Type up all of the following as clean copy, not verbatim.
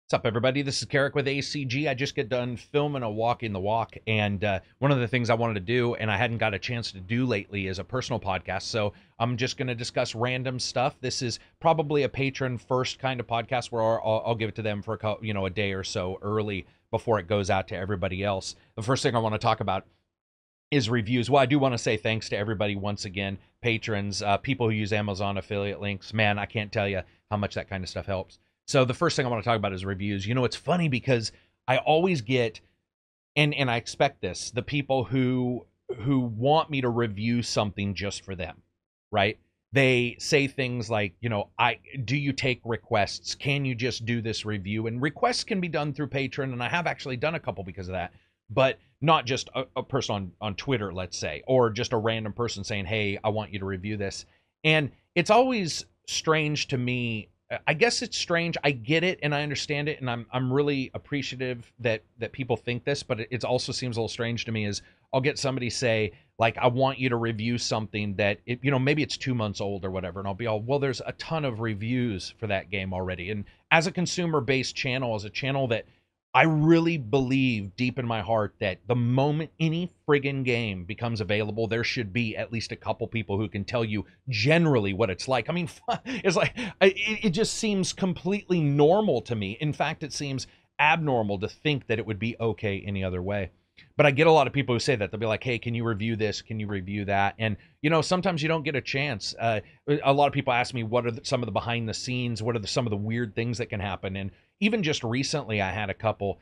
What's up, everybody? This is Karak with ACG. I just get done filming a walking the walk, and one of the things I wanted to do, and I hadn't got a chance to do lately, is a personal podcast. So I'm just going to discuss random stuff. This is probably a patron first kind of podcast where I'll give it to them for a day or so early before it goes out to everybody else. The first thing I want to talk about is reviews. Well, I do want to say thanks to everybody once again, patrons, people who use Amazon affiliate links. Man, I can't tell you how much that kind of stuff helps. So the first thing I want to talk about is reviews. You know, it's funny because I always get, and I expect this, the people who want me to review something just for them, right? They say things like, do you take requests? Can you just do this review? And requests can be done through Patreon, and I have actually done a couple because of that, but not just a person on Twitter, let's say, or just a random person saying, hey, I want you to review this. And it's always strange to me. I guess it's strange. I get it and I understand it, and I'm really appreciative that people think this, but it also seems a little strange to me is I'll get somebody say, like, I want you to review something that, maybe it's 2 months old or whatever, and I'll be all, well, there's a ton of reviews for that game already. And as a consumer-based channel, as a channel that I really believe deep in my heart that the moment any friggin' game becomes available, there should be at least a couple people who can tell you generally what it's like. I mean, it's like, it just seems completely normal to me. In fact, it seems abnormal to think that it would be okay any other way. But I get a lot of people who say that. They'll be like, hey, can you review this? Can you review that? And, sometimes you don't get a chance. A lot of people ask me, what are some of the behind the scenes? What are some of the weird things that can happen? And even just recently, I had a couple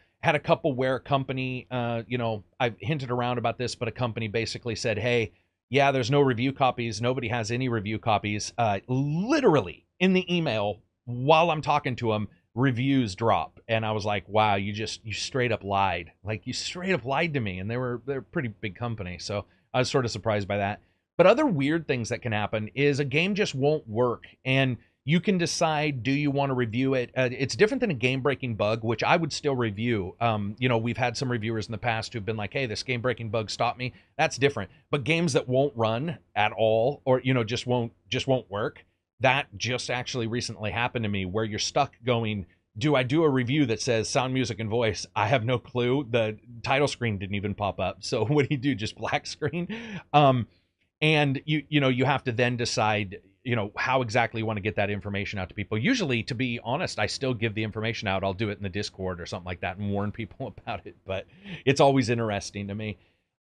where a company, I've hinted around about this, but a company basically said, hey, yeah, there's no review copies. Nobody has any review copies. Literally in the email while I'm talking to them, reviews drop. And I was like, wow, you straight up lied. Like, you straight up lied to me. And they're a pretty big company. So I was sort of surprised by that. But other weird things that can happen is a game just won't work. And you can decide, do you want to review it? It's different than a game-breaking bug, which I would still review. We've had some reviewers in the past who've been like, hey, this game-breaking bug stopped me. That's different. But games that won't run at all, or, just won't work, that just actually recently happened to me, where you're stuck going, do I do a review that says sound, music, and voice? I have no clue. The title screen didn't even pop up. So what do you do? Just black screen? And you have to then decide, how exactly you want to get that information out to people. Usually, to be honest, I still give the information out. I'll do it in the Discord or something like that and warn people about it. But it's always interesting to me.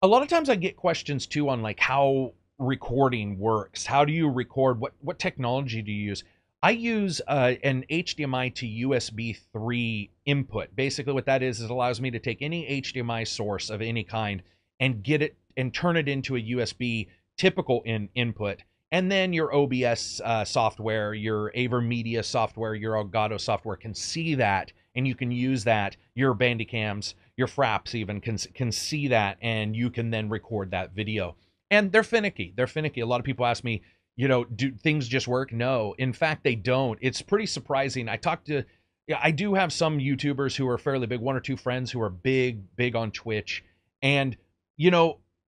A lot of times I get questions too on like how recording works. How do you record? What technology do you use? I use an HDMI to USB 3 input. Basically what that is it allows me to take any HDMI source of any kind and get it and turn it into a USB typical input. And then your OBS software, your AverMedia software, your Elgato software can see that, and you can use that. Your Bandicams, your Fraps even can see that, and you can then record that video. And they're finicky. A lot of people ask me, do things just work? No, in fact, they don't. It's pretty surprising. I do have some YouTubers who are fairly big, one or two friends who are big on Twitch. And,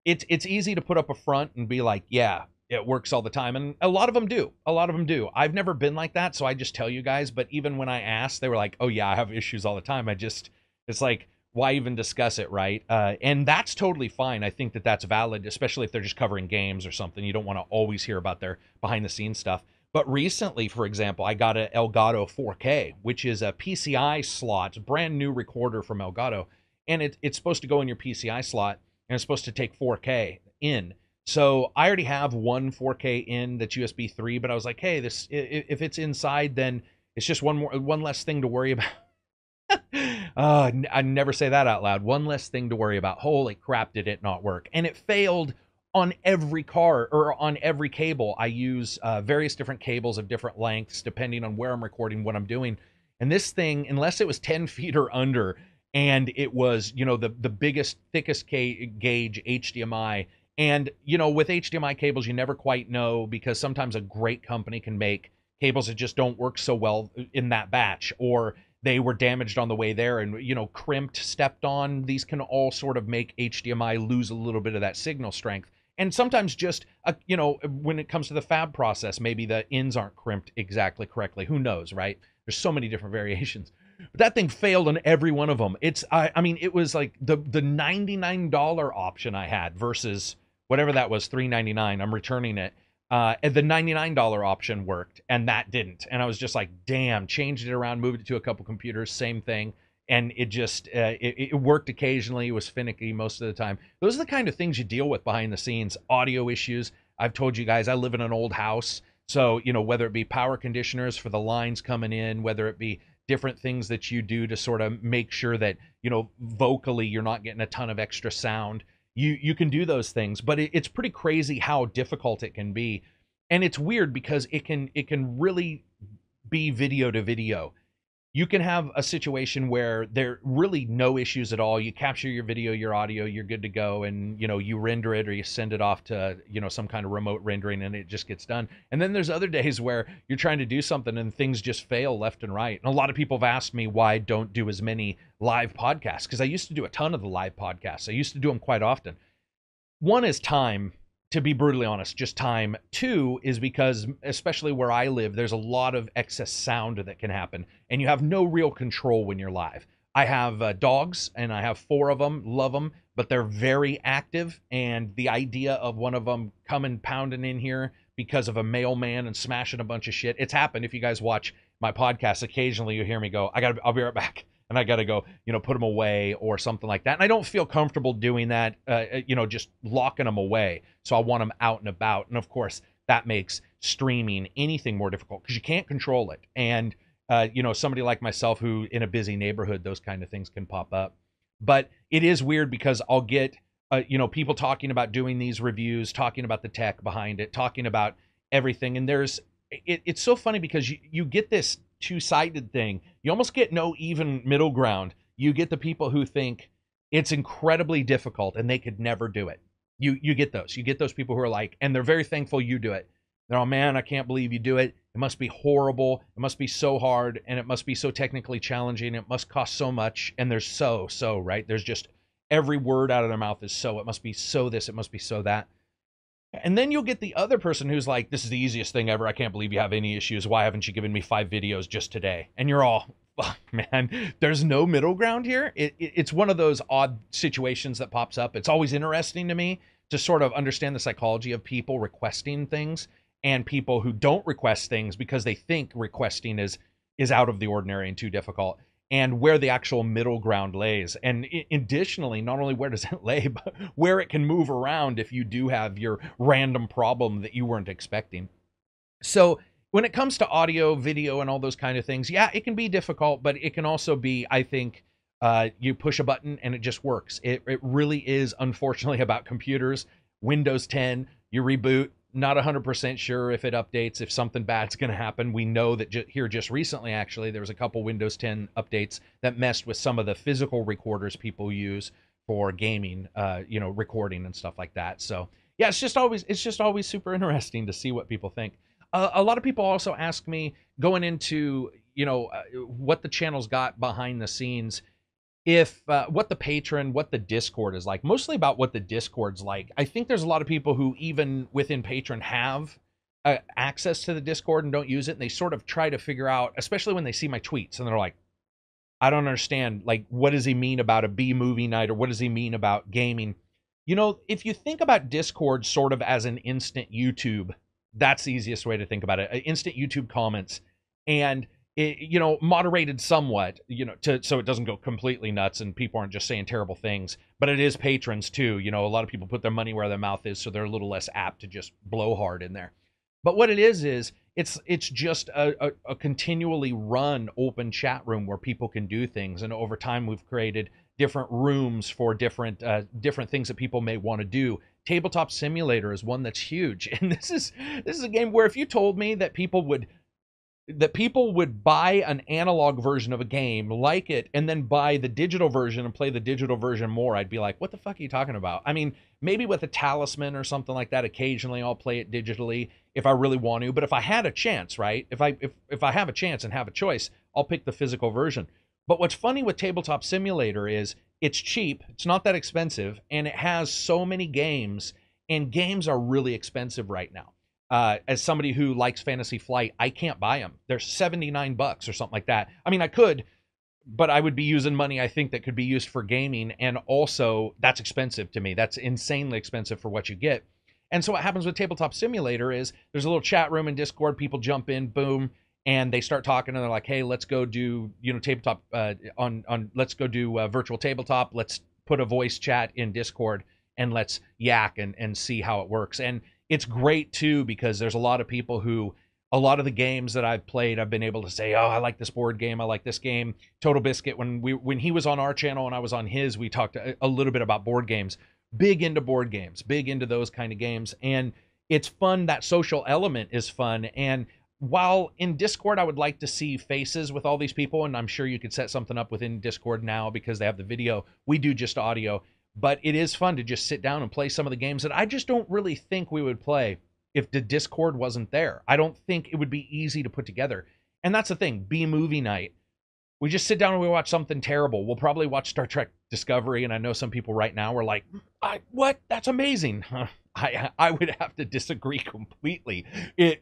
it's easy to put up a front and be like, yeah, it works all the time. And a lot of them do. I've never been like that, so I just tell you guys. But even when I asked, they were like, oh, yeah, I have issues all the time. It's like, why even discuss it, right? And that's totally fine. I think that's valid, especially if they're just covering games or something. You don't want to always hear about their behind-the-scenes stuff. But recently, for example, I got an Elgato 4K, which is a PCI slot, brand new recorder from Elgato. And it's supposed to go in your PCI slot, and it's supposed to take 4K in. So I already have one 4K in that's USB 3, but I was like, hey, if it's inside, then it's just one less thing to worry about. I never say that out loud. One less thing to worry about. Holy crap, did it not work? And it failed on every car or on every cable. I use various different cables of different lengths depending on where I'm recording, what I'm doing. And this thing, unless it was 10 feet or under, and it was, the biggest, thickest gauge HDMI. And, with HDMI cables, you never quite know, because sometimes a great company can make cables that just don't work so well in that batch, or they were damaged on the way there and, crimped, stepped on. These can all sort of make HDMI lose a little bit of that signal strength. And sometimes just, when it comes to the fab process, maybe the ends aren't crimped exactly correctly. Who knows, right? There's so many different variations. But that thing failed on every one of them. I mean, it was like the $99 option I had versus whatever that was, $3.99. I'm returning it. And the $99 option worked, and that didn't. And I was just like, damn, changed it around, moved it to a couple computers, same thing. And it just, it worked occasionally. It was finicky most of the time. Those are the kind of things you deal with behind the scenes. Audio issues. I've told you guys, I live in an old house. So, whether it be power conditioners for the lines coming in, whether it be different things that you do to sort of make sure that, vocally you're not getting a ton of extra sound. You can do those things, but it's pretty crazy how difficult it can be. And it's weird because it can really be video to video. You can have a situation where there really no issues at all. You capture your video, your audio, you're good to go, and you render it or you send it off to some kind of remote rendering, and it just gets done. And then there's other days where you're trying to do something and things just fail left and right. And a lot of people have asked me why I don't do as many live podcasts, because I used to do a ton of the live podcasts. I used to do them quite often. One is time. To be brutally honest, just time. Two is because, especially where I live, there's a lot of excess sound that can happen, and you have no real control when you're live. I have dogs, and I have 4 of them, love them, but they're very active, and the idea of one of them coming pounding in here because of a mailman and smashing a bunch of shit, it's happened. If you guys watch my podcast, occasionally you hear me go, I'll be right back. And I got to go, put them away or something like that. And I don't feel comfortable doing that, just locking them away. So I want them out and about. And of course, that makes streaming anything more difficult because you can't control it. And, somebody like myself who in a busy neighborhood, those kind of things can pop up. But it is weird because I'll get, people talking about doing these reviews, talking about the tech behind it, talking about everything. And it's so funny because you get this two-sided thing. You almost get no even middle ground. You get the people who think it's incredibly difficult and they could never do it. You get those. You get those people who are like, and they're very thankful you do it. They're, oh man, I can't believe you do it. It must be horrible. It must be so hard, and it must be so technically challenging. It must cost so much. And there's so, right? There's just every word out of their mouth is so. It must be so this. It must be so that. And then you'll get the other person who's like, this is the easiest thing ever. I can't believe you have any issues. Why haven't you given me 5 videos just today? And you're all, oh, man, there's no middle ground here. It's one of those odd situations that pops up. It's always interesting to me to sort of understand the psychology of people requesting things and people who don't request things because they think requesting is out of the ordinary and too difficult, and where the actual middle ground lays. And additionally, not only where does it lay, but where it can move around if you do have your random problem that you weren't expecting. So when it comes to audio, video, and all those kind of things, yeah, it can be difficult, but it can also be, I think, you push a button and it just works. It really is, unfortunately, about computers. Windows 10, you reboot, not 100% sure if it updates, if something bad's going to happen. We know that here just recently, actually, there was a couple Windows 10 updates that messed with some of the physical recorders people use for gaming, recording and stuff like that. So yeah, it's just always super interesting to see what people think. A lot of people also ask me going into, what the channel's got behind the scenes, if what the Patreon, what the Discord is like, mostly about what the Discord's like. I think there's a lot of people who even within Patreon have access to the Discord and don't use it. And they sort of try to figure out, especially when they see my tweets and they're like, I don't understand. Like, what does he mean about a B movie night? Or what does he mean about gaming? If you think about Discord sort of as an instant YouTube, that's the easiest way to think about it. Instant YouTube comments. And moderated somewhat, so it doesn't go completely nuts and people aren't just saying terrible things. But it is patrons too. A lot of people put their money where their mouth is, so they're a little less apt to just blow hard in there. But what it is it's just a continually run open chat room where people can do things. And over time, we've created different rooms for different things that people may want to do. Tabletop Simulator is one that's huge, and this is a game where if you told me that people would buy an analog version of a game, like it, and then buy the digital version and play the digital version more, I'd be like, what the fuck are you talking about? I mean, maybe with a talisman or something like that, occasionally I'll play it digitally if I really want to. But if I had a chance, right? If I have a chance and have a choice, I'll pick the physical version. But what's funny with Tabletop Simulator is it's cheap, it's not that expensive, and it has so many games, and games are really expensive right now. As somebody who likes Fantasy Flight, I can't buy them. They're $79 or something like that. I mean, I could, but I would be using money I think that could be used for gaming, and also that's expensive to me. That's insanely expensive for what you get. And so what happens with Tabletop Simulator is there's a little chat room in Discord, people jump in, boom, and they start talking, and they're like, "Hey, let's go do tabletop on let's go do virtual tabletop. Let's put a voice chat in Discord and let's yak and see how it works." And it's great too because there's a lot of people who a lot of the games that I've played, I've been able to say, "Oh, I like this board game. I like this game." Total Biscuit, when he was on our channel and I was on his, we talked a little bit about board games. Big into board games, big into those kind of games, and it's fun. That social element is fun. And while in Discord, I would like to see faces with all these people, and I'm sure you could set something up within Discord now because they have the video. We do just audio, but it is fun to just sit down and play some of the games that I just don't really think we would play if the Discord wasn't there. I don't think it would be easy to put together. And that's the thing, B-movie night. We just sit down and we watch something terrible. We'll probably watch Star Trek Discovery, and I know some people right now are like, what? That's amazing. I would have to disagree completely.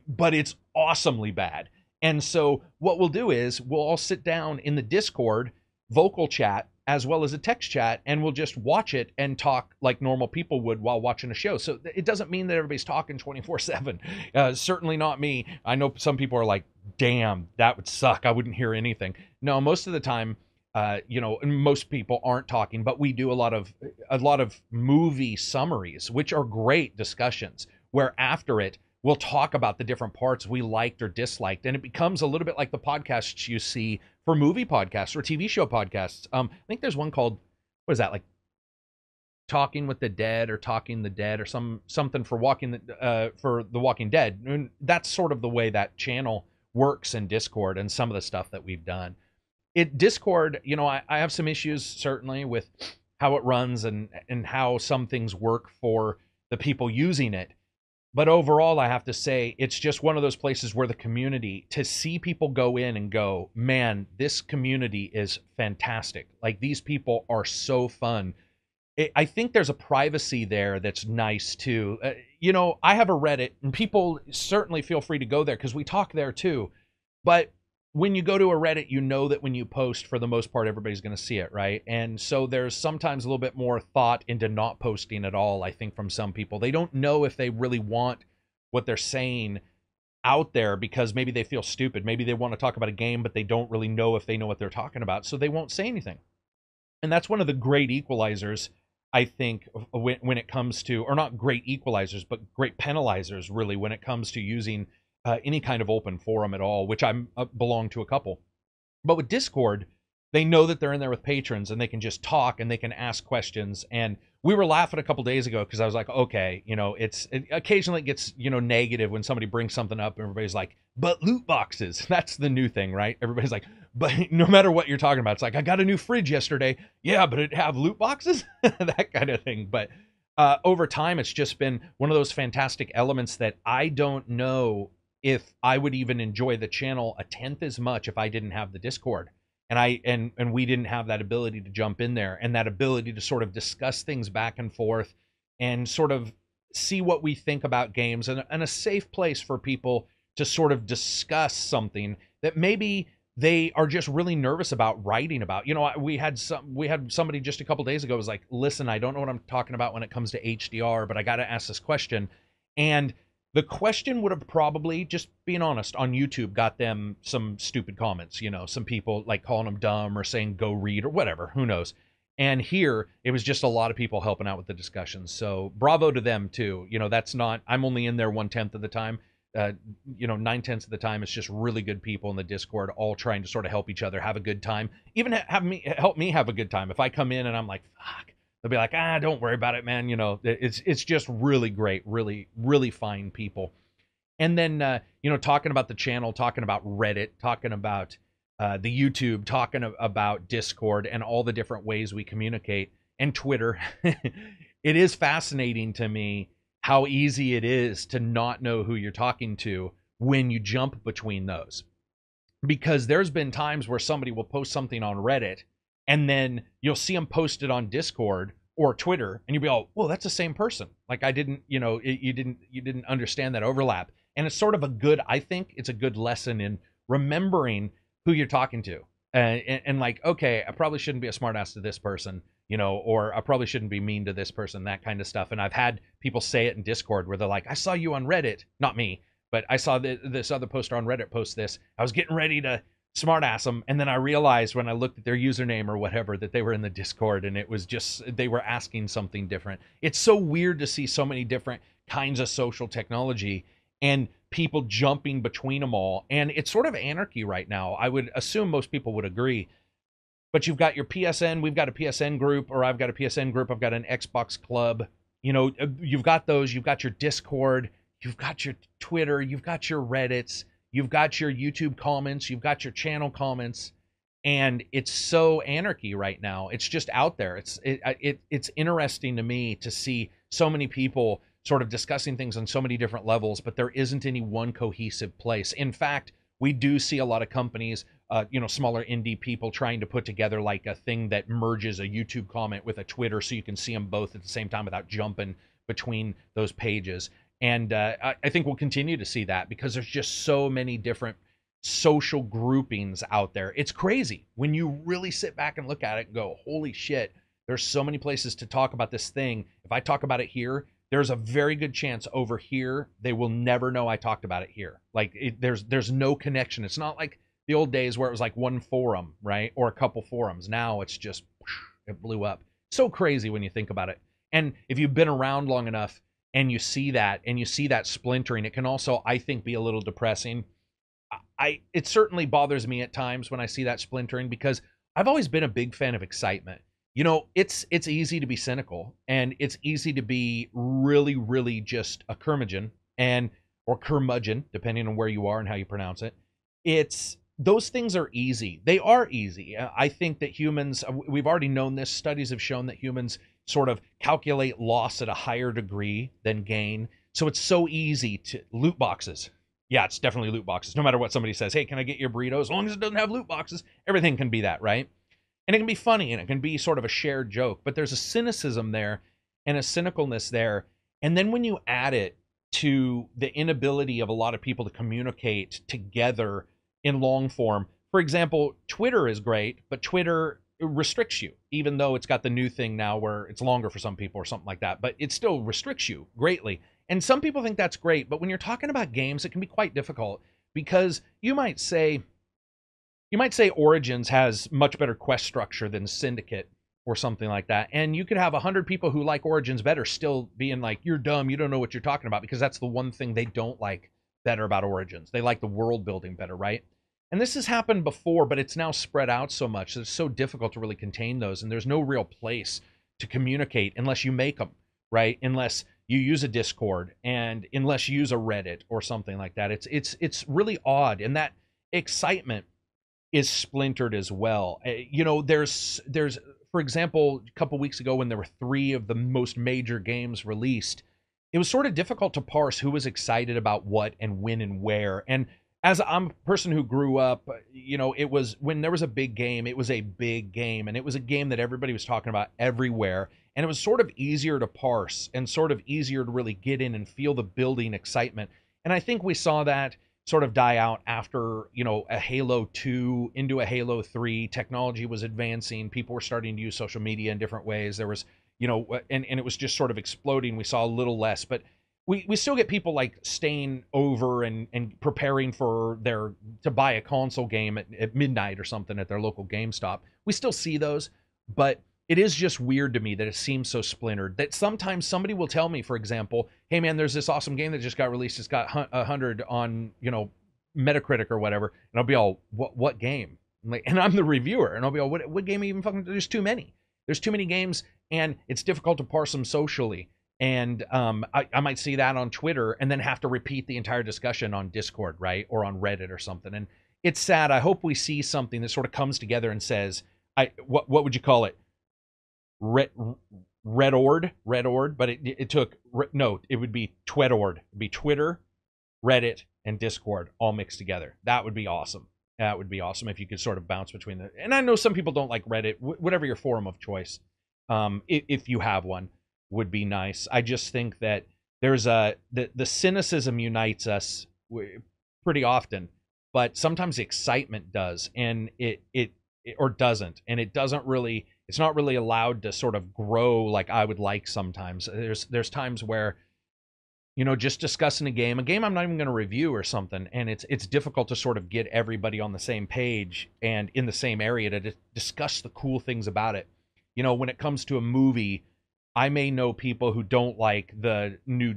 But it's awesomely bad. And so what we'll do is we'll all sit down in the Discord, vocal chat, as well as a text chat, and we'll just watch it and talk like normal people would while watching a show. So it doesn't mean that everybody's talking 24/7. Certainly not me. I know some people are like, damn, that would suck. I wouldn't hear anything. No, most of the time, most people aren't talking, but we do a lot of movie summaries, which are great discussions, where after it, we'll talk about the different parts we liked or disliked. And it becomes a little bit like the podcasts you see for movie podcasts or TV show podcasts. I think there's one called, what is that, like Talking with the Dead or Talking the Dead or something for for The Walking Dead. And that's sort of the way that channel works in Discord and some of the stuff that we've done. Discord, I have some issues certainly with how it runs and how some things work for the people using it. But overall, I have to say, it's just one of those places where the community, to see people go in and go, man, this community is fantastic. Like, these people are so fun. I think there's a privacy there that's nice, too. I have a Reddit, and people certainly feel free to go there because we talk there, too. But when you go to a Reddit, you know that when you post, for the most part, everybody's going to see it, right? And so there's sometimes a little bit more thought into not posting at all, I think, from some people. They don't know if they really want what they're saying out there because maybe they feel stupid. Maybe they want to talk about a game, but they don't really know if they know what they're talking about, so they won't say anything. And that's one of the great equalizers, I think, when it comes to, or not great equalizers, but great penalizers, really, when it comes to using any kind of open forum at all, which I belong to a couple. But with Discord, they know that they're in there with patrons and they can just talk and they can ask questions. And we were laughing a couple days ago because I was like, okay, occasionally it gets, negative when somebody brings something up and everybody's like, but loot boxes. That's the new thing, right? Everybody's like, but no matter what you're talking about, it's like, I got a new fridge yesterday. Yeah, but it have loot boxes? That kind of thing. But over time, it's just been one of those fantastic elements that I don't know if I would even enjoy the channel a tenth as much if I didn't have the Discord. And we didn't have that ability to jump in there and that ability to sort of discuss things back and forth and sort of see what we think about games, and a safe place for people to sort of discuss something that maybe they are just really nervous about writing about. We had somebody just a couple days ago was like, listen, I don't know what I'm talking about when it comes to HDR, but I got to ask this question. And the question would have probably, just being honest, on YouTube got them some stupid comments, some people like calling them dumb or saying go read or whatever, who knows. And here, it was just a lot of people helping out with the discussions. So bravo to them too. That's not, I'm only in there 1/10 of the time. 9/10 of the time, it's just really good people in the Discord, all trying to sort of help each other have a good time. Even help me have a good time. If I come in and I'm like, fuck, they'll be like, don't worry about it, man. It's just really great, really, really fine people. And then, talking about the channel, talking about Reddit, talking about the YouTube, talking about Discord and all the different ways we communicate, and Twitter. It is fascinating to me how easy it is to not know who you're talking to when you jump between those. Because there's been times where somebody will post something on Reddit and then you'll see them posted on Discord or Twitter, and you'll be all, well, that's the same person. Like, I didn't, you didn't understand that overlap. And it's sort of I think it's a good lesson in remembering who you're talking to. And like, okay, I probably shouldn't be a smartass to this person, or I probably shouldn't be mean to this person, that kind of stuff. And I've had people say it in Discord where they're like, I saw you on Reddit, not me, but I saw this other poster on Reddit post this. I was getting ready to smartass them, and then I realized when I looked at their username or whatever that they were in the Discord, and it was just they were asking something different. It's so weird to see so many different kinds of social technology and people jumping between them all. And it's sort of anarchy right now. I would assume most people would agree. But you've got your PSN, we've got a PSN group, or I've got a PSN group, I've got an Xbox club. You've got those, you've got your Discord, you've got your Twitter, you've got your Reddits, you've got your YouTube comments, you've got your channel comments. And it's so anarchy right now. It's just out there. It's interesting to me to see so many people sort of discussing things on so many different levels, but there isn't any one cohesive place. In fact, we do see a lot of companies, smaller indie people trying to put together like a thing that merges a YouTube comment with a Twitter so you can see them both at the same time without jumping between those pages. And I think we'll continue to see that because there's just so many different social groupings out there. It's crazy when you really sit back and look at it and go, holy shit, there's so many places to talk about this thing. If I talk about it here, there's a very good chance over here they will never know I talked about it here. Like there's no connection. It's not like the old days where it was like one forum, right? Or a couple forums. Now it's just, it blew up. So crazy when you think about it. And if you've been around long enough and you see that splintering, it can also, I think, be a little depressing. It certainly bothers me at times when I see that splintering because I've always been a big fan of excitement. It's easy to be cynical and it's easy to be really, really just a curmudgeon or curmudgeon, depending on where you are and how you pronounce it. Those things are easy. They are easy. I think that humans, we've already known this. Studies have shown that humans sort of calculate loss at a higher degree than gain. So it's so easy to loot boxes. Yeah, it's definitely loot boxes. No matter what somebody says, hey, can I get your burrito? As long as it doesn't have loot boxes, everything can be that, right? And it can be funny and it can be sort of a shared joke, but there's a cynicism there and a cynicalness there. And then when you add it to the inability of a lot of people to communicate together in long form, for example, Twitter is great, but Twitter restricts you, even though it's got the new thing now where it's longer for some people or something like that, but it still restricts you greatly. And some people think that's great, but when you're talking about games, it can be quite difficult because you might say Origins has much better quest structure than Syndicate or something like that. And you could have 100 people who like Origins better still being like, you're dumb, you don't know what you're talking about, because that's the one thing they don't like better about Origins. They like the world building better, right? And this has happened before, but it's now spread out so much that it's so difficult to really contain those. And there's no real place to communicate unless you make them, right? Unless you use a Discord and unless you use a Reddit or something like that. It's really odd. And that excitement is splintered as well. There's for example, a couple weeks ago when there were 3 of the most major games released, it was sort of difficult to parse who was excited about what and when and where. And as I'm a person who grew up, it was when there was a big game, it was a big game, and it was a game that everybody was talking about everywhere. And it was sort of easier to parse and sort of easier to really get in and feel the building excitement. And I think we saw that sort of die out after, a Halo 2 into a Halo 3. Technology was advancing. People were starting to use social media in different ways. There was, and it was just sort of exploding. We saw a little less, but we still get people like staying over and preparing for to buy a console game at midnight or something at their local GameStop. We still see those, but it is just weird to me that it seems so splintered that sometimes somebody will tell me, for example, hey man, there's this awesome game that just got released. It's got 100 on, Metacritic or whatever. And I'll be all, what game? And I'm the reviewer and I'll be all, what game even fucking, there's too many. There's too many games and it's difficult to parse them socially. And I might see that on Twitter and then have to repeat the entire discussion on Discord, right? Or on Reddit or something. And it's sad. I hope we see something that sort of comes together and says, what would you call it? Red-ord, but it took, no, it would be Twedord. It'd be Twitter, Reddit, and Discord all mixed together. That would be awesome. That would be awesome if you could sort of bounce between the, and I know some people don't like Reddit, whatever your forum of choice, if you have one, would be nice. I just think that there's the cynicism unites us pretty often, but sometimes the excitement does, and it or doesn't, and it's not really allowed to sort of grow like I would like sometimes. There's times where, just discussing a game I'm not even going to review or something, and it's difficult to sort of get everybody on the same page and in the same area to discuss the cool things about it. When it comes to a movie, I may know people who don't like the new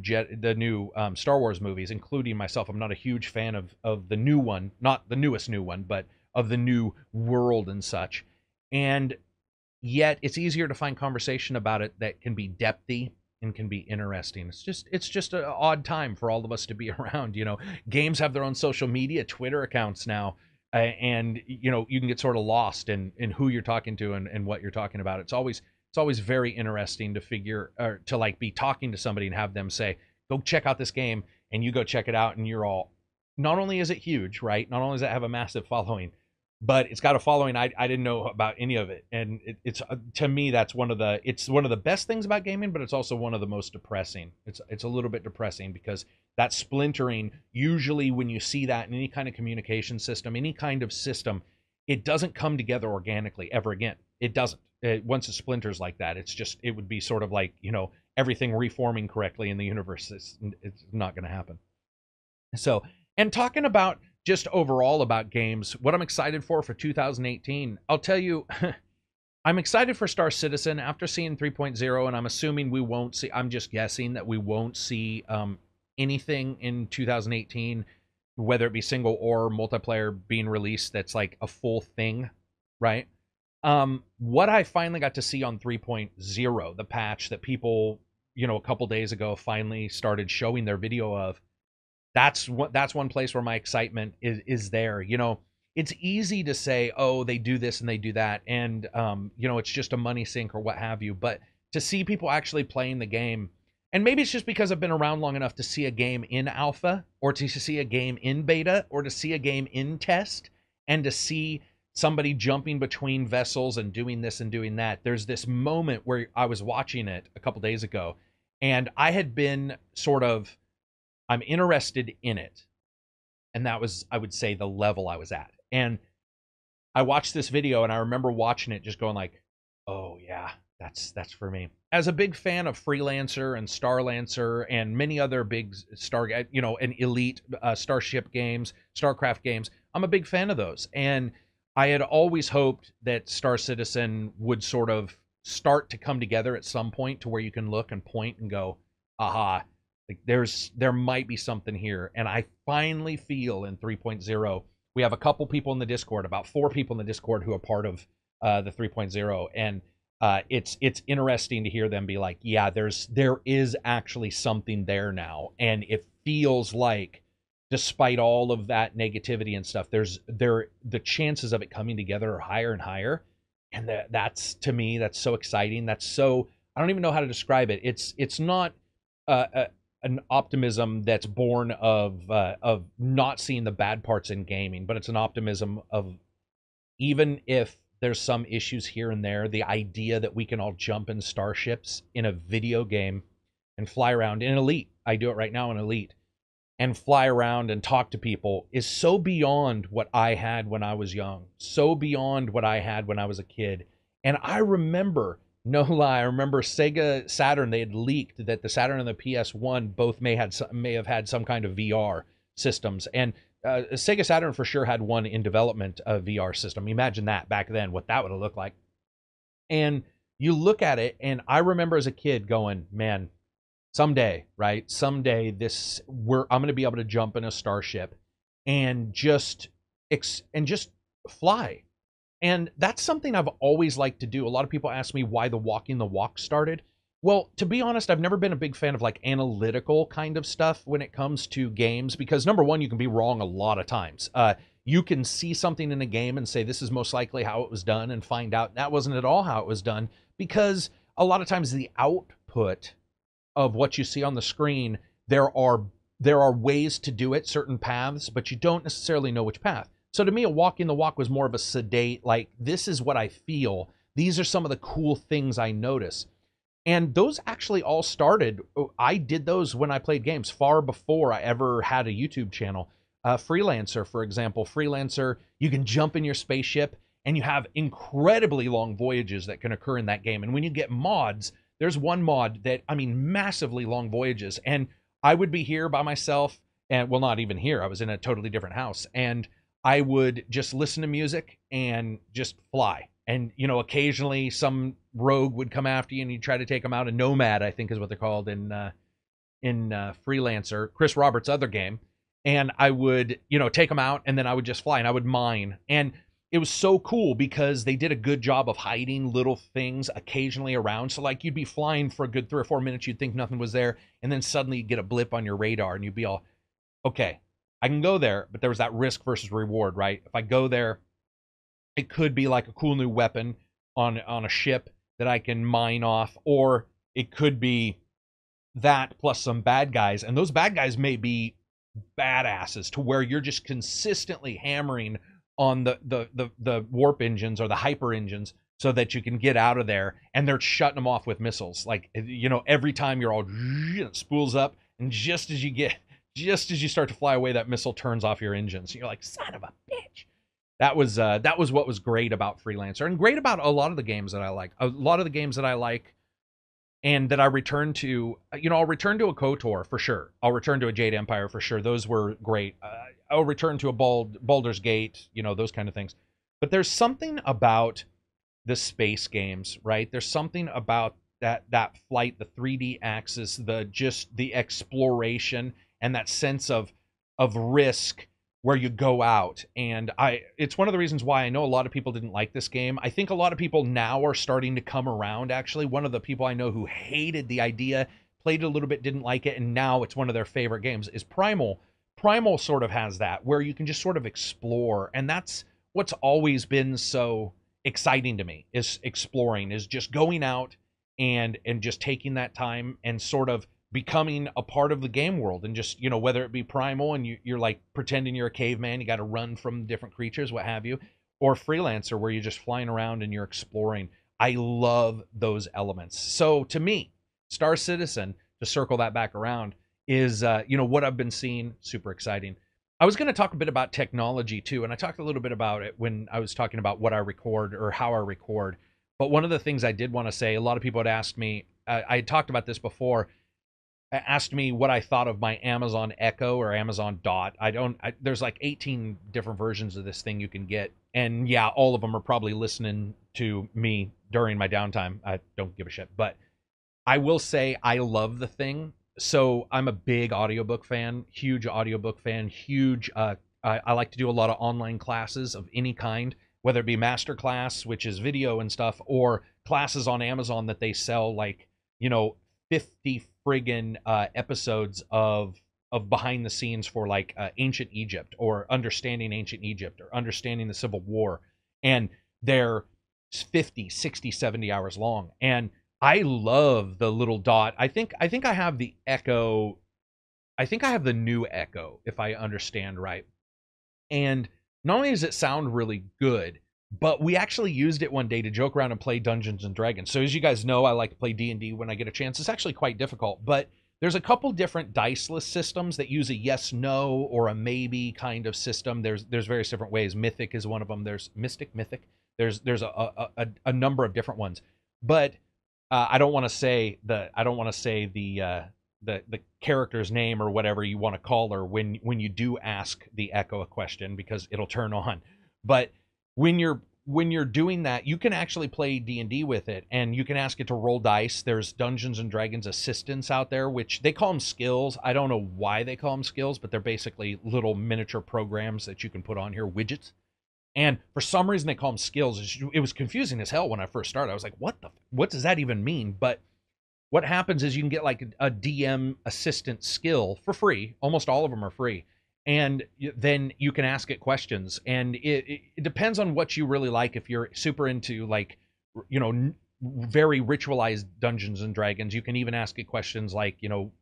Star Wars movies, including myself. I'm not a huge fan of the new one, not the newest new one, but of the new world and such. And yet it's easier to find conversation about it that can be depthy and can be interesting. It's just an odd time for all of us to be around. Games have their own social media, Twitter accounts now, and you can get sort of lost in who you're talking to and what you're talking about. It's always very interesting to figure, or to like be talking to somebody and have them say, go check out this game, and you go check it out, and you're all, not only is it huge, right? Not only does it have a massive following, but it's got a following I didn't know about any of it. And it's to me, it's one of the best things about gaming, but it's also one of the most depressing. It's a little bit depressing because that splintering, usually when you see that in any kind of communication system, any kind of system, it doesn't come together organically ever again. It doesn't. Once it splinters like that, it would be sort of like, everything reforming correctly in the universe. It's not going to happen. So, and talking about just overall about games, what I'm excited for 2018, I'll tell you, I'm excited for Star Citizen after seeing 3.0, and I'm assuming I'm just guessing that we won't see anything in 2018, whether it be single or multiplayer being released that's like a full thing, right? What I finally got to see on 3.0, the patch that people, a couple days ago finally started showing their video of, that's one place where my excitement is there. It's easy to say, oh, they do this and they do that, and it's just a money sink or what have you. But to see people actually playing the game, and maybe it's just because I've been around long enough to see a game in alpha, or to see a game in beta, or to see a game in test, and to see somebody jumping between vessels and doing this and doing that. There's this moment where I was watching it a couple days ago, and I had been I'm interested in it. And that was, I would say, the level I was at. And I watched this video, and I remember watching it just going like, oh yeah, that's for me. As a big fan of Freelancer and Starlancer and many other big and elite Starship games, StarCraft games, I'm a big fan of those. And I had always hoped that Star Citizen would sort of start to come together at some point to where you can look and point and go, aha, like there might be something here. And I finally feel in 3.0, we have a couple people in the Discord, about 4 people in the Discord who are part of the 3.0, and it's interesting to hear them be like, yeah, there is actually something there now, and it feels like, despite all of that negativity and stuff, the chances of it coming together are higher and higher, and that's, to me, that's so exciting. That's so, I don't even know how to describe it. It's not an optimism that's born of not seeing the bad parts in gaming, but it's an optimism of, even if there's some issues here and there, the idea that we can all jump in starships in a video game and fly around in Elite. I do it right now in Elite, and fly around and talk to people is so beyond what I had when I was young, so beyond what I had when I was a kid. And I remember, no lie, I remember Sega Saturn, they had leaked that the Saturn and the PS1 both may have had some kind of VR systems. And Sega Saturn for sure had one in development, a VR system. Imagine that back then, what that would have looked like. And you look at it, and I remember as a kid going, man, someday, right? Someday I'm going to be able to jump in a starship and just fly. And that's something I've always liked to do. A lot of people ask me why the Walking the Walk started. Well, to be honest, I've never been a big fan of like analytical kind of stuff when it comes to games, because number one, you can be wrong a lot of times. You can see something in a game and say, this is most likely how it was done, and find out that wasn't at all how it was done, because a lot of times the output of what you see on the screen, there are ways to do it, certain paths, but you don't necessarily know which path. So to me, a Walking the Walk was more of a sedate, like, this is what I feel. These are some of the cool things I notice. And those actually all started, I did those when I played games far before I ever had a YouTube channel. Freelancer, for example. Freelancer, you can jump in your spaceship and you have incredibly long voyages that can occur in that game. And when you get mods, there's one mod that, I mean, massively long voyages. And I would be here by myself, and well, not even here. I was in a totally different house, and I would just listen to music and just fly. And, you know, occasionally some rogue would come after you and you'd try to take them out. A nomad, I think is what they're called in Freelancer, Chris Roberts' other game. And I would, you know, take them out, and then I would just fly and I would mine. And it was so cool because they did a good job of hiding little things occasionally around. So like you'd be flying for a good 3 or 4 minutes, you'd think nothing was there, and then suddenly you get a blip on your radar and you'd be all, okay, I can go there, but there was that risk versus reward, right? If I go there, it could be like a cool new weapon on a ship that I can mine off, or it could be that plus some bad guys, and those bad guys may be badasses to where you're just consistently hammering on the warp engines or the hyper engines so that you can get out of there, and they're shutting them off with missiles. Like, you know, every time you're all, it spools up, and just as you start to fly away, that missile turns off your engines. You're like, son of a bitch. That was what was great about Freelancer, and great about a lot of the games that I like. A lot of the games that I like and that I return to, you know, I'll return to a KOTOR for sure. I'll return to a Jade Empire for sure. Those were great. I'll return to a Baldur's Gate, you know, those kind of things. But there's something about the space games, right? There's something about that flight, the 3D axis, the exploration, and that sense of risk where you go out. And it's one of the reasons why I know a lot of people didn't like this game. I think a lot of people now are starting to come around, actually. One of the people I know who hated the idea, played it a little bit, didn't like it, and now it's one of their favorite games, is Primal. Primal sort of has that, where you can just sort of explore, and that's what's always been so exciting to me, is exploring, is just going out and just taking that time and sort of becoming a part of the game world. And just, you know, whether it be Primal and you're like pretending you're a caveman, you got to run from different creatures, what have you, or Freelancer where you're just flying around and you're exploring. I love those elements. So to me, Star Citizen, to circle that back around, is you know, what I've been seeing, super exciting. I was going to talk a bit about technology too, and I talked a little bit about it when I was talking about what I record or how I record. But one of the things I did want to say, a lot of people had asked me, I had talked about this before, asked me what I thought of my Amazon Echo or Amazon Dot. There's like 18 different versions of this thing you can get. And yeah, all of them are probably listening to me during my downtime. I don't give a shit. But I will say I love the thing. So I'm a big audiobook fan, huge audiobook fan, huge. I like to do a lot of online classes of any kind, whether it be master class, which is video and stuff, or classes on Amazon that they sell, like, you know, 50 friggin' episodes of behind the scenes for like ancient Egypt, or understanding ancient Egypt, or understanding the Civil War. And they're 50, 60, 70 hours long. And I love the little Dot. I think I have the Echo. I think I have the new Echo, if I understand right. And not only does it sound really good, but we actually used it one day to joke around and play Dungeons and Dragons. So as you guys know, I like to play D&D when I get a chance. It's actually quite difficult, but there's a couple different diceless systems that use a yes, no, or a maybe kind of system. There's various different ways. Mythic is one of them. There's Mythic. There's a number of different ones. But I don't want to say the character's name or whatever you want to call her when you do ask the Echo a question, because it'll turn on. But when you're doing that, you can actually play D&D with it, and you can ask it to roll dice. There's Dungeons and Dragons assistants out there, which they call them skills. I don't know why they call them skills, but they're basically little miniature programs that you can put on here, widgets. And for some reason they call them skills. It was confusing as hell when I first started. I was like, what does that even mean? But what happens is you can get like a DM assistant skill for free. Almost all of them are free. And then you can ask it questions. And it depends on what you really like. If you're super into, like, you know, very ritualized Dungeons and Dragons, you can even ask it questions like, you know,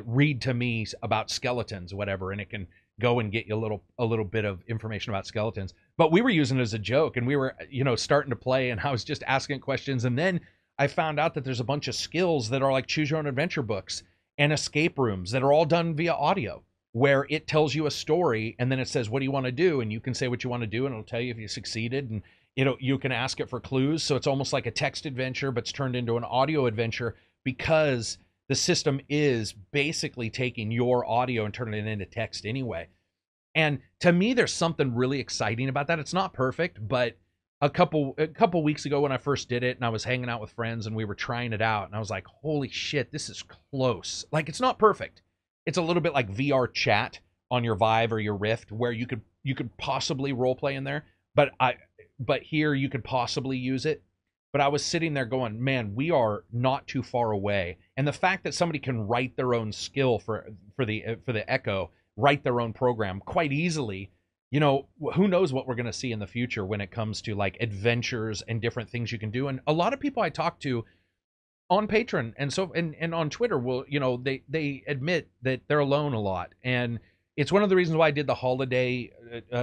read to me about skeletons, whatever, and it can go and get you a little bit of information about skeletons. But we were using it as a joke, and we were, you know, starting to play, and I was just asking questions. And then I found out that there's a bunch of skills that are like choose your own adventure books and escape rooms that are all done via audio. where it tells you a story and then it says, what do you want to do? And you can say what you want to do and it'll tell you if you succeeded, and you can ask it for clues. So it's almost like a text adventure, but it's turned into an audio adventure because the system is basically taking your audio and turning it into text anyway. And to me, there's something really exciting about that. It's not perfect, but a couple weeks ago when I first did it and I was hanging out with friends and we were trying it out and I was like, holy shit, this is close. Like, it's not perfect. It's a little bit like VR chat on your Vive or your Rift, where you could possibly role play in there, but here you could possibly use it. But I was sitting there going, man, we are not too far away. And the fact that somebody can write their own skill for the Echo, write their own program quite easily, who knows what we're going to see in the future when it comes to like adventures and different things you can do. And a lot of people I talk to on Patreon and on Twitter will, they admit that they're alone a lot. And it's one of the reasons why I did the holiday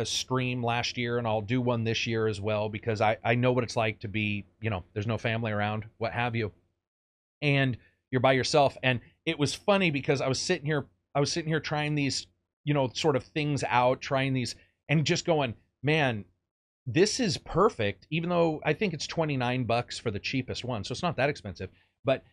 stream last year, and I'll do one this year as well, because I know what it's like to be, there's no family around, what have you, and you're by yourself. And it was funny because I was sitting here trying these, sort of things out, trying these, and just going, man, this is perfect, even though I think it's $29 for the cheapest one, so it's not that expensive. But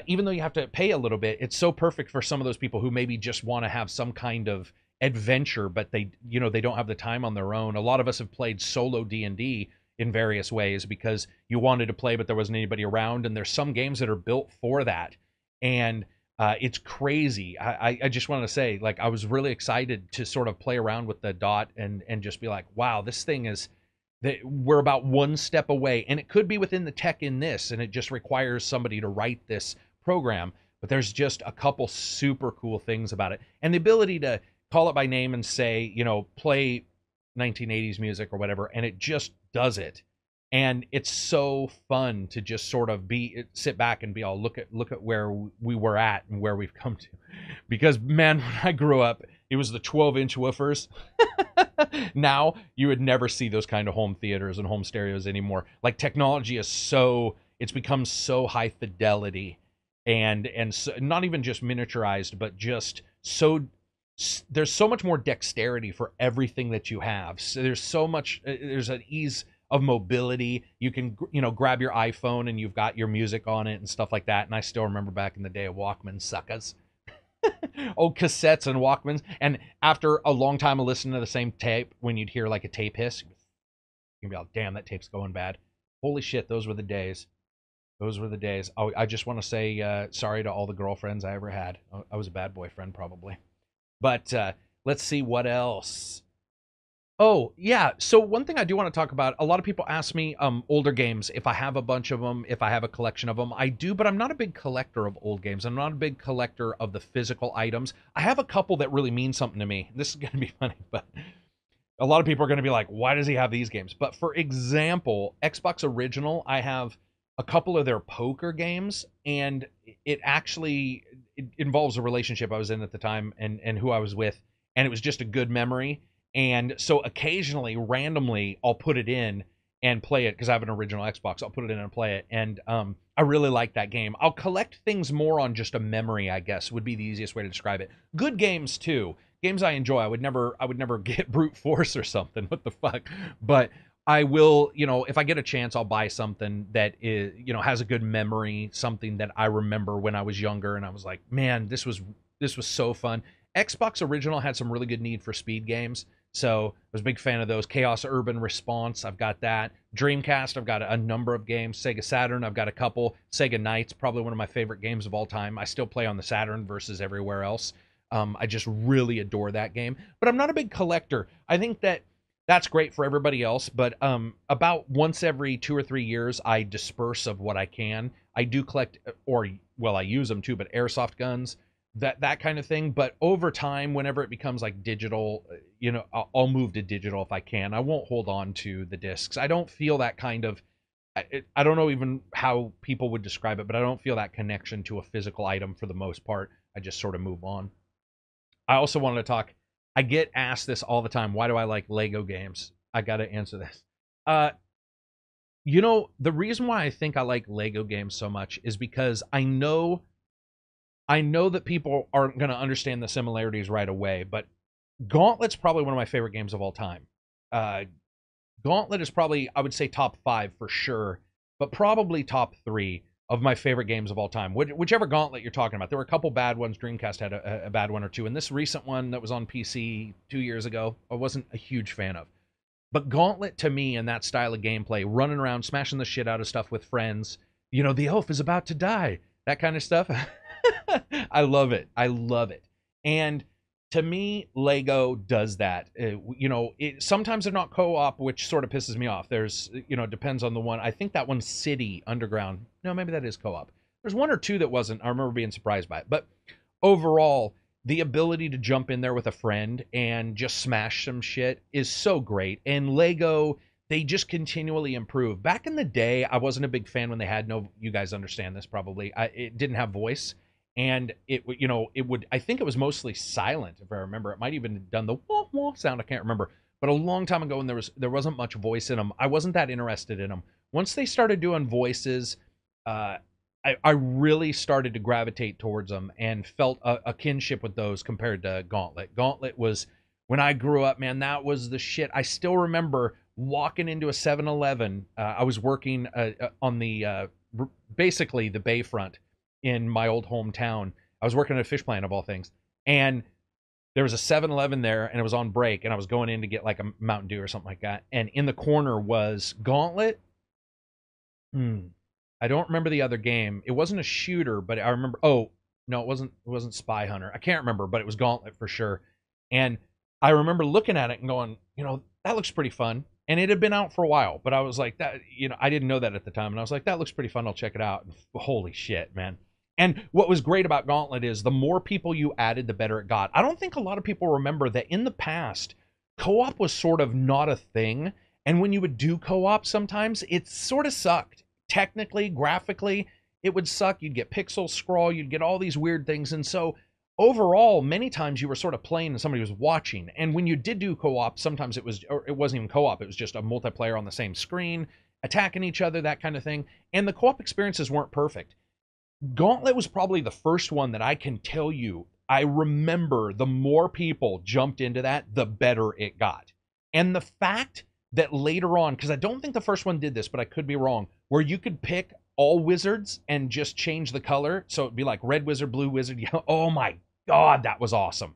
even though you have to pay a little bit, it's so perfect for some of those people who maybe just want to have some kind of adventure, but they don't have the time on their own. A lot of us have played solo D&D in various ways because you wanted to play, but there wasn't anybody around. And there's some games that are built for that. And it's crazy. I just want to say, like, I was really excited to sort of play around with the dot and just be like, wow, this thing is, we're about one step away, and it could be within the tech in this, and it just requires somebody to write this program. But there's just a couple super cool things about it, and the ability to call it by name and say, play 1980s music or whatever, and it just does it. And it's so fun to just sort of sit back and be all, look at where we were at and where we've come to. Because man, when I grew up, it was the 12-inch woofers. Now you would never see those kind of home theaters and home stereos anymore. Like, technology is it's become so high fidelity and so, not even just miniaturized, but just so, there's so much more dexterity for everything that you have. So there's so much, there's an ease of mobility. You can, grab your iPhone and you've got your music on it and stuff like that. And I still remember back in the day of Walkman suckers. Old cassettes and Walkmans. And after a long time of listening to the same tape, when you'd hear like a tape hiss, you'd be like, damn, that tape's going bad. Holy shit, those were the days. Those were the days. I just want to say sorry to all the girlfriends I ever had. I was a bad boyfriend, probably. But let's see what else. Oh, yeah. So one thing I do want to talk about, a lot of people ask me older games, if I have a bunch of them, if I have a collection of them. I do, but I'm not a big collector of old games. I'm not a big collector of the physical items. I have a couple that really mean something to me. This is going to be funny, but a lot of people are going to be like, why does he have these games? But for example, Xbox Original, I have a couple of their poker games, and it involves a relationship I was in at the time and who I was with, and it was just a good memory. And so occasionally, randomly, I'll put it in and play it because I have an original Xbox. I'll put it in and play it. And I really like that game. I'll collect things more on just a memory, I guess, would be the easiest way to describe it. Good games, too. Games I enjoy. I would never get brute force or something. What the fuck? But I will, if I get a chance, I'll buy something that is, has a good memory, something that I remember when I was younger. And I was like, man, this was so fun. Xbox Original had some really good Need for Speed games. So I was a big fan of those. Chaos Urban Response, I've got that. Dreamcast, I've got a number of games. Sega Saturn, I've got a couple. Sega Knights, probably one of my favorite games of all time. I still play on the Saturn versus everywhere else. I just really adore that game. But I'm not a big collector. I think that's great for everybody else. But about once every 2 or 3 years, I disperse of what I can. I do collect, I use them too, but airsoft guns, that kind of thing. But over time, whenever it becomes like digital, I'll move to digital if I can. I won't hold on to the discs. I don't feel that kind of, I don't know even how people would describe it, but I don't feel that connection to a physical item for the most part. I just sort of move on. I also wanted to talk, I get asked this all the time. Why do I like Lego games? I got to answer this. The reason why I think I like Lego games so much is because I know I know that people aren't going to understand the similarities right away, but Gauntlet's probably one of my favorite games of all time. Uh, Gauntlet is probably, I would say, top 5 for sure, but probably top 3 of my favorite games of all time. Whichever Gauntlet you're talking about. There were a couple bad ones. Dreamcast had a bad one or two, and this recent one that was on PC 2 years ago, I wasn't a huge fan of. But Gauntlet, to me, and that style of gameplay, running around, smashing the shit out of stuff with friends, the elf is about to die, that kind of stuff. I love it. I love it. And to me, Lego does that. Sometimes they're not co-op, which sort of pisses me off. There's, depends on the one. I think that one's City Underground. No, maybe that is co-op. There's one or two that wasn't. I remember being surprised by it. But overall, the ability to jump in there with a friend and just smash some shit is so great. And Lego, they just continually improve. Back in the day, I wasn't a big fan when they had you guys understand this probably. It didn't have voice. And it would, I think it was mostly silent, if I remember. It might even have done the wah wah sound, I can't remember. But a long time ago, when there wasn't much voice in them, I wasn't that interested in them. Once they started doing voices, I really started to gravitate towards them and felt a kinship with those compared to Gauntlet. Gauntlet was, when I grew up, man, that was the shit. I still remember walking into a 7-Eleven. I was working on basically the bayfront in my old hometown. I was working at a fish plant of all things. And there was a 7-Eleven there, and it was on break, and I was going in to get like a Mountain Dew or something like that. And in the corner was Gauntlet. I don't remember the other game. It wasn't a shooter, but I remember. Oh no, it wasn't Spy Hunter. I can't remember, but it was Gauntlet for sure. And I remember looking at it and going, that looks pretty fun. And it had been out for a while, but I was like, that, I didn't know that at the time, and I was like, that looks pretty fun. I'll check it out. And holy shit, man! And what was great about Gauntlet is the more people you added, the better it got. I don't think a lot of people remember that in the past, co-op was sort of not a thing. And when you would do co-op, sometimes it sort of sucked. Technically, graphically, it would suck. You'd get pixel scroll, you'd get all these weird things. And so overall, many times you were sort of playing and somebody was watching. And when you did do co-op, sometimes it wasn't even co-op. It was just a multiplayer on the same screen, attacking each other, that kind of thing. And the co-op experiences weren't perfect. Gauntlet was probably the first one that I can tell you, I remember the more people jumped into that, the better it got. And the fact that later on, because I don't think the first one did this, but I could be wrong, where you could pick all wizards and just change the color. So it'd be like red wizard, blue wizard, yellow. Oh my God, that was awesome.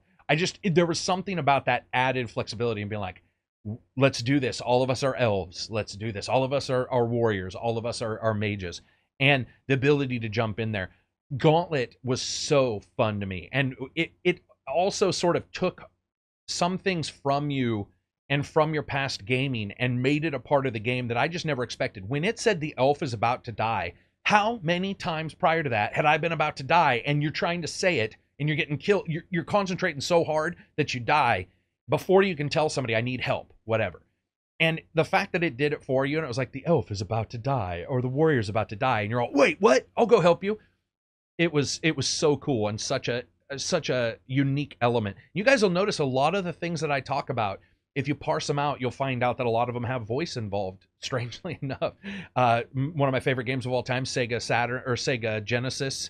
There was something about that added flexibility and being like, let's do this. All of us are elves. Let's do this. All of us are warriors. All of us are mages. And the ability to jump in there. Gauntlet was so fun to me. And it also sort of took some things from you and from your past gaming and made it a part of the game that I just never expected. When it said the elf is about to die, how many times prior to that had I been about to die and you're trying to say it and you're getting killed? You're concentrating so hard that you die before you can tell somebody, I need help, whatever. And the fact that it did it for you, and it was like, the elf is about to die, or the warrior's about to die, and you're all, wait, what? I'll go help you. It was so cool and such a unique element. You guys will notice a lot of the things that I talk about, if you parse them out, you'll find out that a lot of them have voice involved, strangely enough. One of my favorite games of all time, Sega Genesis,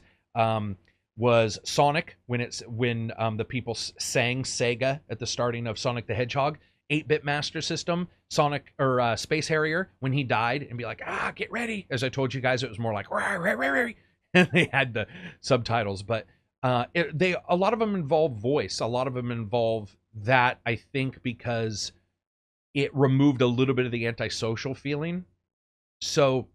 was Sonic, when the people sang Sega at the starting of Sonic the Hedgehog. 8-bit Master System, Sonic or Space Harrier, when he died, and be like, get ready. As I told you guys, it was more like, rah, rah, rah, rah. And they had the subtitles, but a lot of them involve voice. A lot of them involve that, I think, because it removed a little bit of the antisocial feeling. So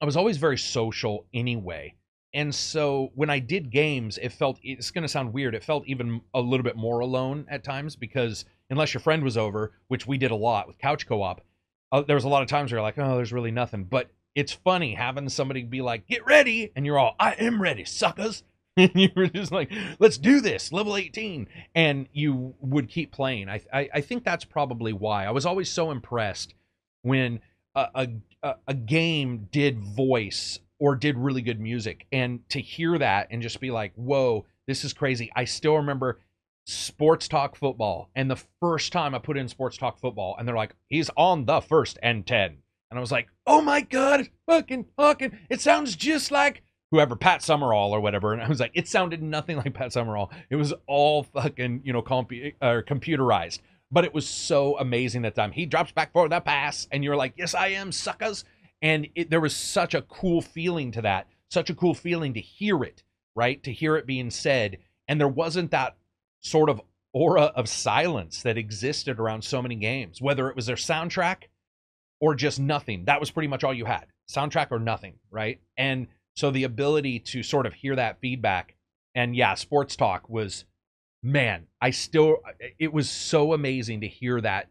I was always very social anyway. And so when I did games, it's going to sound weird, it felt even a little bit more alone at times, because unless your friend was over, which we did a lot with couch co-op, there was a lot of times where you're like, oh, there's really nothing. But it's funny having somebody be like, get ready, and you're all, I am ready, suckers. And you were just like, let's do this, level 18. And you would keep playing. I think that's probably why. I was always so impressed when a game did voice or did really good music. And to hear that and just be like, whoa, this is crazy. I still remember Sports Talk Football. And the first time I put in Sports Talk Football, and they're like, he's on the 1st and 10. And I was like, oh my God, fucking, it sounds just like whoever, Pat Summerall or whatever. And I was like, it sounded nothing like Pat Summerall. It was all fucking, computerized. But it was so amazing that time. He drops back for the pass, and you're like, yes, I am, suckers. And there was such a cool feeling to that. Such a cool feeling to hear it, right? To hear it being said. And there wasn't that sort of aura of silence that existed around so many games, whether it was their soundtrack or just nothing. That was pretty much all you had, soundtrack or nothing, right? And so the ability to sort of hear that feedback, and yeah, sports talk was, man, it was so amazing to hear that,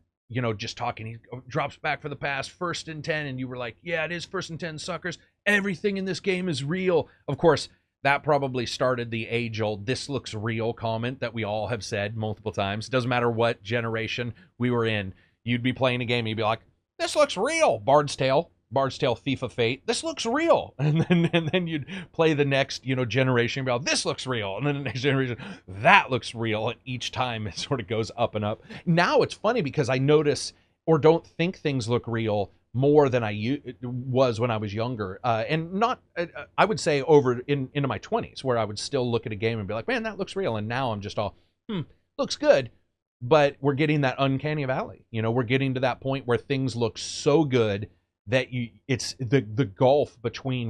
just talking. He drops back for the pass, 1st and 10, and you were like, yeah, it is 1st and 10, suckers. Everything in this game is real. Of course, that probably started the age-old "this looks real" comment that we all have said multiple times. Doesn't matter what generation we were in. You'd be playing a game, and you'd be like, "This looks real." Bard's Tale, FIFA Fate. This looks real. And then you'd play the next, generation, and be like, "This looks real." And then the next generation, that looks real. And each time it sort of goes up and up. Now it's funny because I notice or don't think things look real more than I was when I was younger. And not, I would say into my 20s, where I would still look at a game and be like, man, that looks real. And now I'm just all, looks good. But we're getting that uncanny valley. We're getting to that point where things look so good that it's the gulf between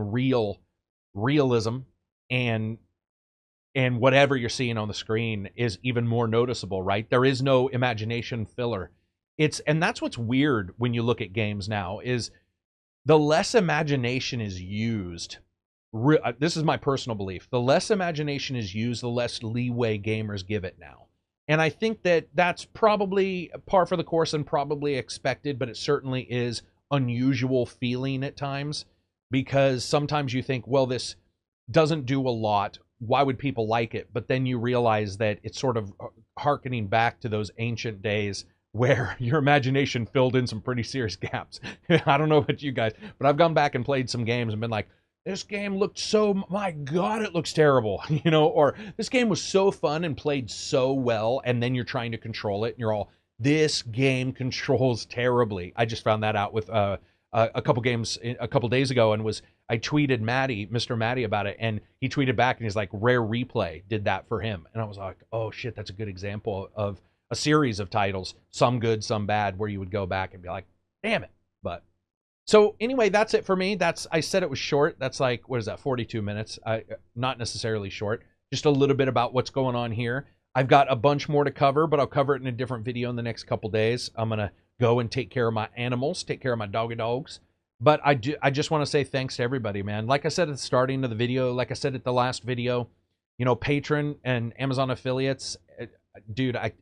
realism and whatever you're seeing on the screen is even more noticeable, right? There is no imagination filler. And that's what's weird when you look at games now, is the less imagination is used. This is my personal belief. The less imagination is used, the less leeway gamers give it now. And I think that that's probably par for the course and probably expected, but it certainly is unusual feeling at times, because sometimes you think, well, this doesn't do a lot. Why would people like it? But then you realize that it's sort of hearkening back to those ancient days where your imagination filled in some pretty serious gaps. I don't know about you guys, but I've gone back and played some games and been like, this game looked my God, it looks terrible, or this game was so fun and played so well, and then you're trying to control it, and you're all, this game controls terribly. I just found that out with a couple games a couple days ago, and I tweeted Mr. Matty about it, and he tweeted back, and he's like, Rare Replay did that for him. And I was like, oh shit, that's a good example of a series of titles, some good, some bad, where you would go back and be like, damn it. But so anyway, that's it for me. I said it was short. That's like, what is that, 42 minutes? Not necessarily short, just a little bit about what's going on here. I've got a bunch more to cover, but I'll cover it in a different video in the next couple days. I'm going to go and take care of my animals, take care of my doggy dogs. But I just want to say thanks to everybody, man. Like I said at the starting of the video, like I said at the last video, Patreon and Amazon affiliates, dude, I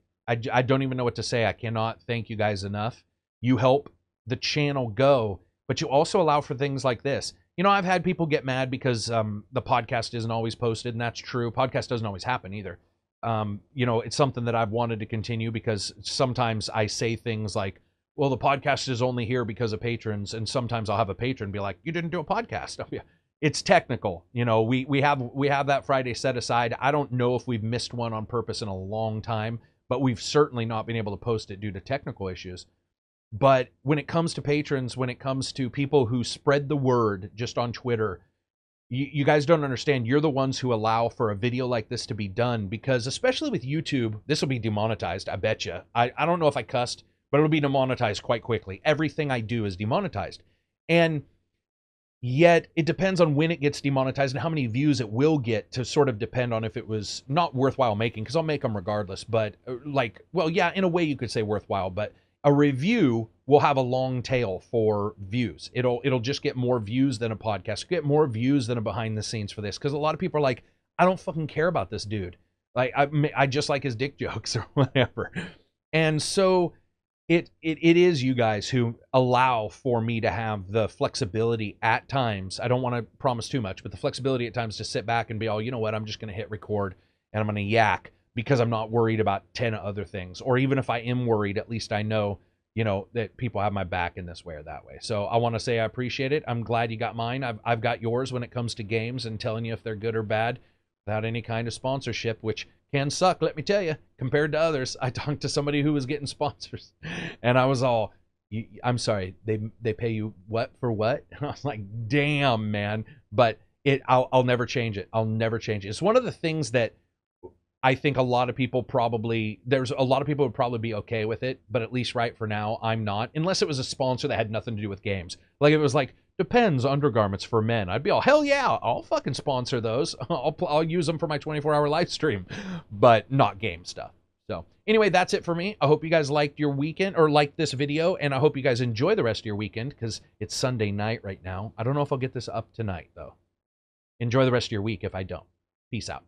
don't even know what to say. I cannot thank you guys enough. You help the channel go, but you also allow for things like this. I've had people get mad because the podcast isn't always posted, and that's true. Podcast doesn't always happen either. It's something that I've wanted to continue, because sometimes I say things like, well, the podcast is only here because of patrons, and sometimes I'll have a patron be like, you didn't do a podcast. It's technical. We have that Friday set aside. I don't know if we've missed one on purpose in a long time, but we've certainly not been able to post it due to technical issues. But when it comes to patrons, when it comes to people who spread the word just on Twitter, you guys don't understand. You're the ones who allow for a video like this to be done, because especially with YouTube, this will be demonetized, I bet you. I don't know if I cussed, but it'll be demonetized quite quickly. Everything I do is demonetized. And yet it depends on when it gets demonetized and how many views it will get, to sort of depend on if it was not worthwhile making, because I'll make them regardless. But in a way you could say worthwhile, but a review will have a long tail for views. It'll just get more views than a podcast, get more views than a behind the scenes for this, because a lot of people are like, I don't fucking care about this dude. Like, I just like his dick jokes or whatever. And so it is you guys who allow for me to have the flexibility at times. I don't want to promise too much, but the flexibility at times to sit back and be all, you know what, I'm just going to hit record and I'm going to yak, because I'm not worried about 10 other things. Or even if I am worried, at least I know, that people have my back in this way or that way. So I want to say I appreciate it. I'm glad you got mine. I've got yours when it comes to games and telling you if they're good or bad without any kind of sponsorship, which can suck, let me tell you, compared to others. I talked to somebody who was getting sponsors, and I was all, I'm sorry, they pay you what for what? And I was like, damn, man. But I'll never change it. I'll never change it. It's one of the things that I think a lot of people there's a lot of people would probably be okay with it, but at least right for now, I'm not. Unless it was a sponsor that had nothing to do with games. Like, it was like, Depends undergarments for men. I'd be all, hell yeah, I'll fucking sponsor those. I'll use them for my 24-hour live stream, but not game stuff. So anyway, that's it for me. I hope you guys liked your weekend, or liked this video, and I hope you guys enjoy the rest of your weekend, because it's Sunday night right now. I don't know if I'll get this up tonight, though. Enjoy the rest of your week if I don't. Peace out.